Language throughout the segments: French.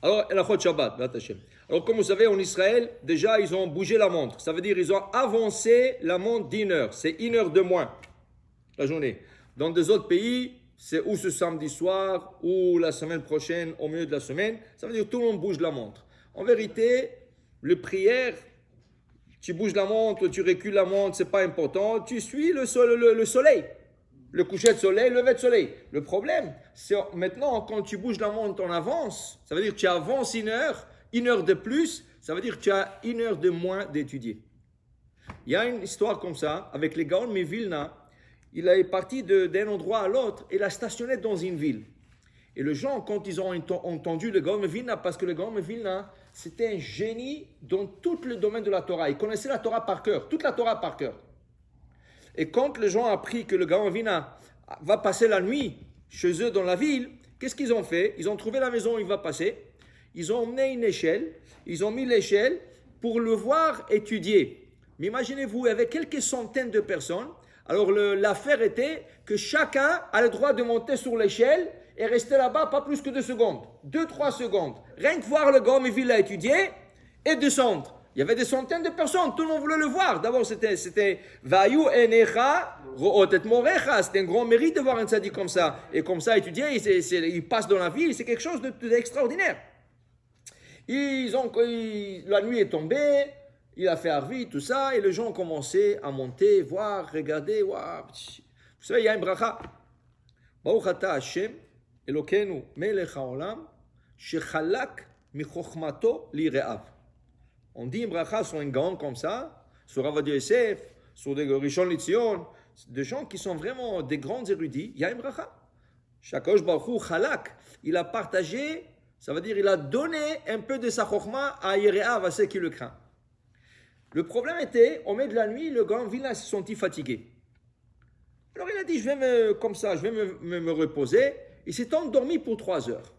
Alors, la Chod Shabbat, B'at Hashem. Alors, comme vous savez, en Israël, déjà, ils ont bougé la montre. Ça veut dire qu'ils ont avancé la montre d'une heure. C'est une heure de moins, la journée. Dans des autres pays, c'est ou ce samedi soir, ou la semaine prochaine, au milieu de la semaine. Ça veut dire que tout le monde bouge la montre. En vérité, le prière, tu bouges la montre, tu recules la montre, c'est pas important. Tu suis le soleil. Le coucher de soleil, le lever de soleil. Le problème, c'est maintenant, quand tu bouges la montre en avance, ça veut dire que tu avances une heure de plus, ça veut dire que tu as une heure de moins d'étudier. Il y a une histoire comme ça, avec les Gaon de Vilna. Il est parti d'un endroit à l'autre, et il a stationné dans une ville. Et les gens, quand ils ont entendu le Gaon de Vilna, parce que le Gaon de Vilna, c'était un génie dans tout le domaine de la Torah. Il connaissait la Torah par cœur, toute la Torah par cœur. Et quand les gens ont appris que le Gaon Vilna va passer la nuit chez eux dans la ville, qu'est-ce qu'ils ont fait? Ils ont trouvé la maison où il va passer. Ils ont emmené une échelle. Ils ont mis l'échelle pour le voir étudier. Mais imaginez-vous, il y avait quelques centaines de personnes. Alors l'affaire était que chacun a le droit de monter sur l'échelle et rester là-bas pas plus que 2 secondes. 2-3 secondes. Rien que voir le Gaon Vilna étudier et descendre. Il y avait des centaines de personnes, tout le monde voulait le voir. D'abord, c'était Vayu enecha ro'otet morecha. C'était un grand mérite de voir un tzaddik comme ça. Et comme ça, étudier, il passe dans la ville, c'est quelque chose d'extraordinaire. La nuit est tombée, il a fait Arvi, tout ça, et les gens ont commencé à monter, voir, regarder. Wow. Vous savez, il y a une bracha. Baruch ata Hashem, Elokeinu melech haolam, shechalak michochmato lire'av. On dit une bracha sur un gaon comme ça, sur Rav Ovadia Yosef, sur des Rishon LeZion, des gens qui sont vraiment des grands érudits. Il y a une bracha. Shakadosh Baruch Hu chalak, il a partagé, ça veut dire il a donné un peu de sa chokhma à Yereav, à ceux qui le craignent. Le problème était, au milieu de la nuit, le Gaon Vilna se sentit fatigué. Alors il a dit, je vais me reposer. Il s'est endormi pour 3 heures.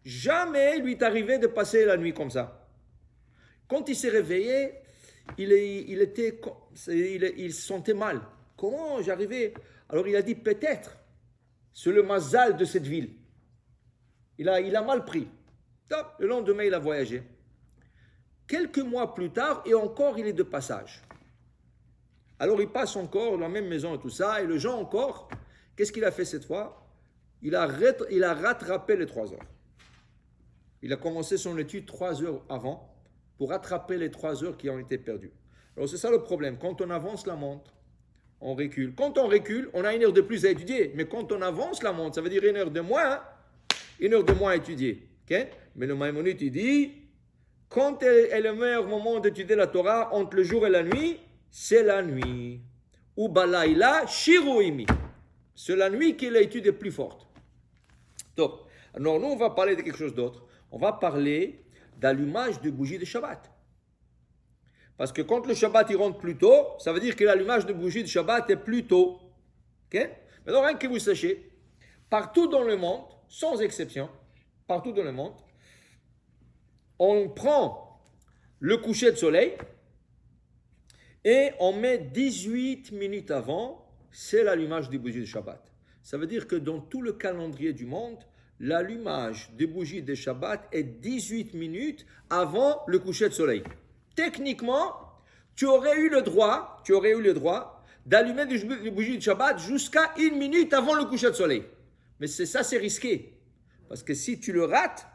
Jamais il lui est arrivé de passer la nuit comme ça. Quand il s'est réveillé, il se sentait mal. Comment j'arrivais? Alors il a dit, peut-être, c'est le mazal de cette ville. Il a mal pris. Donc, le lendemain, il a voyagé. Quelques mois plus tard, et encore, il est de passage. Alors il passe encore dans la même maison et tout ça, et le gens encore, qu'est-ce qu'il a fait cette fois? Il a rattrapé les 3 heures. Il a commencé son étude 3 heures avant, pour rattraper les 3 heures qui ont été perdues. Alors c'est ça le problème. Quand on avance la montre, on recule. Quand on recule, on a une heure de plus à étudier. Mais quand on avance la montre, ça veut dire une heure de moins à étudier. Okay? Mais le Maïmonide, il dit, quand est le meilleur moment d'étudier la Torah, entre le jour et la nuit, c'est la nuit. Ou balaïla shiruimi. C'est la nuit qui est l'étude plus forte. Donc, alors nous, on va parler de quelque chose d'autre. On va parler d'allumage de bougies de Shabbat. Parce que quand le Shabbat il rentre plus tôt, ça veut dire que l'allumage de bougies de Shabbat est plus tôt. Okay? Maintenant, rien que vous sachiez, partout dans le monde, sans exception, partout dans le monde, on prend le coucher de soleil et on met 18 minutes avant, c'est l'allumage des bougies de Shabbat. Ça veut dire que dans tout le calendrier du monde, l'allumage des bougies de Shabbat est 18 minutes avant le coucher de soleil. Techniquement, tu aurais eu le droit d'allumer des bougies de Shabbat jusqu'à 1 minute avant le coucher de soleil. Mais c'est risqué. Parce que si tu le rates,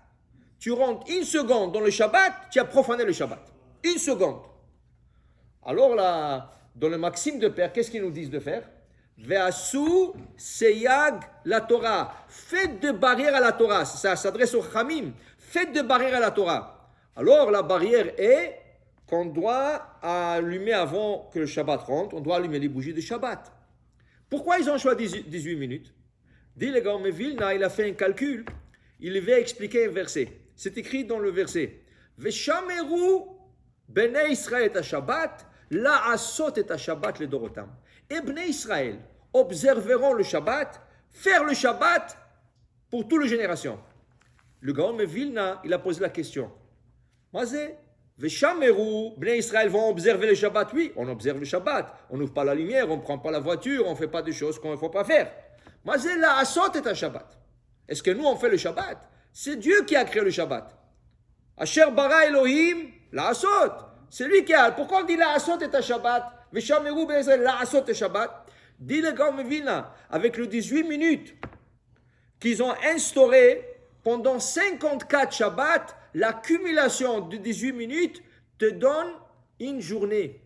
tu rentres 1 seconde dans le Shabbat, tu as profané le Shabbat. 1 seconde. Alors là, dans le Maxime de Père, qu'est-ce qu'ils nous disent de faire? Ve'asu seyag la Torah. Faites de barrière à la Torah. Ça s'adresse aux Chamim. Faites de barrière à la Torah. Alors la barrière est qu'on doit allumer avant que le Shabbat rentre, on doit allumer les bougies de Shabbat. Pourquoi ils ont choisi 18 minutes? Dit le Gaon de Vilna, il a fait un calcul. Il va expliquer un verset. C'est écrit dans le verset. Veshameru bnei Israël et Shabbat, la asot et Shabbat le dorotam. Et Bnei Israël observeront le Shabbat, faire le Shabbat pour toutes les générations. Le Gaon de Vilna, il a posé la question. Mazé, Veshameru, Bnei Israël vont observer le Shabbat. Oui, on observe le Shabbat. On n'ouvre pas la lumière, on ne prend pas la voiture, on ne fait pas des choses qu'on ne faut pas faire. Mazé, la asot et Shabbat. Est-ce que nous, on fait le Shabbat? C'est Dieu qui a créé le Shabbat. Asher bara Elohim, la'asot. C'est lui qui a. Pourquoi on dit la'asot et à Shabbat? Veshameru ben Israël, la'asot et Shabbat. Dit le Gaon Vilna, avec les 18 minutes qu'ils ont instauré pendant 54 Shabbats, l'accumulation de 18 minutes te donne une journée.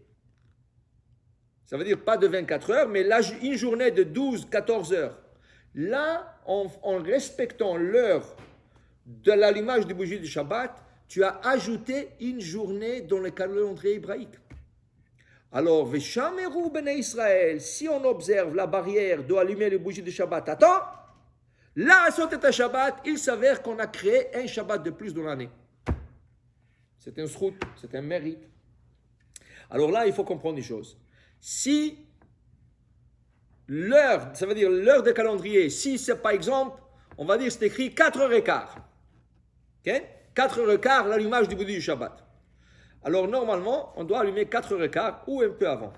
Ça veut dire pas de 24 heures, mais là, une journée de 12-14 heures. Là, en respectant l'heure de l'allumage du bougie du Shabbat, tu as ajouté une journée dans le calendrier hébraïque. Alors, Veshameru Bnei Israël, si on observe la barrière d'allumer les bougies du Shabbat, attends, là, à Shabbat, il s'avère qu'on a créé un Shabbat de plus dans l'année. C'est un srout, c'est un mérite. Alors là, il faut comprendre une chose. Si l'heure, ça veut dire l'heure de calendrier, si c'est par exemple, on va dire c'est écrit 4h15. Okay? 4h15, l'allumage du bougie du Shabbat. Alors normalement, on doit allumer 4h15 ou un peu avant.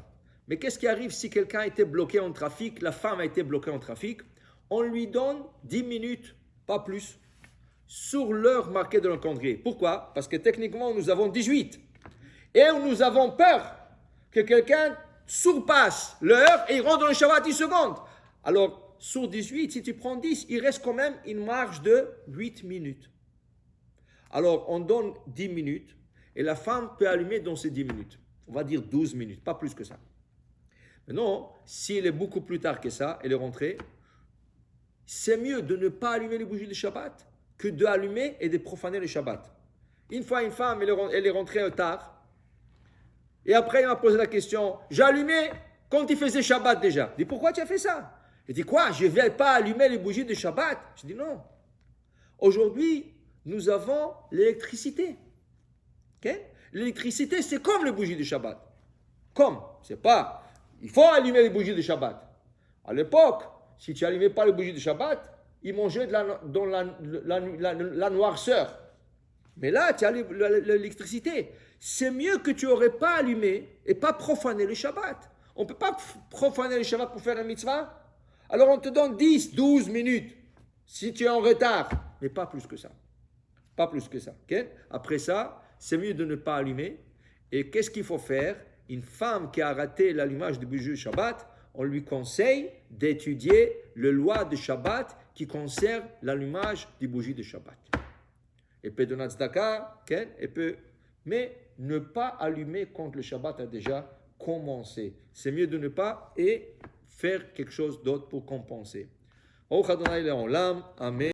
Mais qu'est-ce qui arrive si quelqu'un a été bloqué en trafic, la femme a été bloquée en trafic? On lui donne 10 minutes, pas plus, sur l'heure marquée dans le calendrier. Pourquoi? Parce que techniquement, nous avons 18. Et nous avons peur que quelqu'un surpasse l'heure et il rentre dans le Shabbat 10 secondes. Alors, sur 18, si tu prends 10, il reste quand même une marge de 8 minutes. Alors, on donne 10 minutes et la femme peut allumer dans ces 10 minutes. On va dire 12 minutes, pas plus que ça. Maintenant, s'il est beaucoup plus tard que ça, elle est rentrée, c'est mieux de ne pas allumer les bougies de Shabbat que d'allumer et de profaner le Shabbat. Une fois, une femme, elle est rentrée tard. Et après, elle m'a posé la question, j'ai allumé quand il faisait Shabbat déjà. Je dis, pourquoi tu as fait ça? Elle dit, quoi? Je ne vais pas allumer les bougies de Shabbat? Je dis, non. Aujourd'hui, nous avons l'électricité. Okay? L'électricité, c'est comme les bougies de Shabbat. Comme, c'est pas, il faut allumer les bougies de Shabbat. À l'époque, si tu n'allumais pas les bougies de Shabbat, ils mangeaient dans la noirceur. Mais là, tu as l'électricité. C'est mieux que tu n'aurais pas allumé et pas profané le Shabbat. On ne peut pas profaner le Shabbat pour faire un mitzvah. Alors on te donne 10, 12 minutes si tu es en retard. Mais pas plus que ça. Pas plus que ça. Okay? Après ça, c'est mieux de ne pas allumer. Et qu'est-ce qu'il faut faire? Une femme qui a raté l'allumage du bougie du Shabbat, on lui conseille d'étudier le loi de Shabbat qui concerne l'allumage du bougie de Shabbat. Elle peut donner tzedaka, mais ne pas allumer quand le Shabbat a déjà commencé. C'est mieux de ne pas et faire quelque chose d'autre pour compenser. Amen.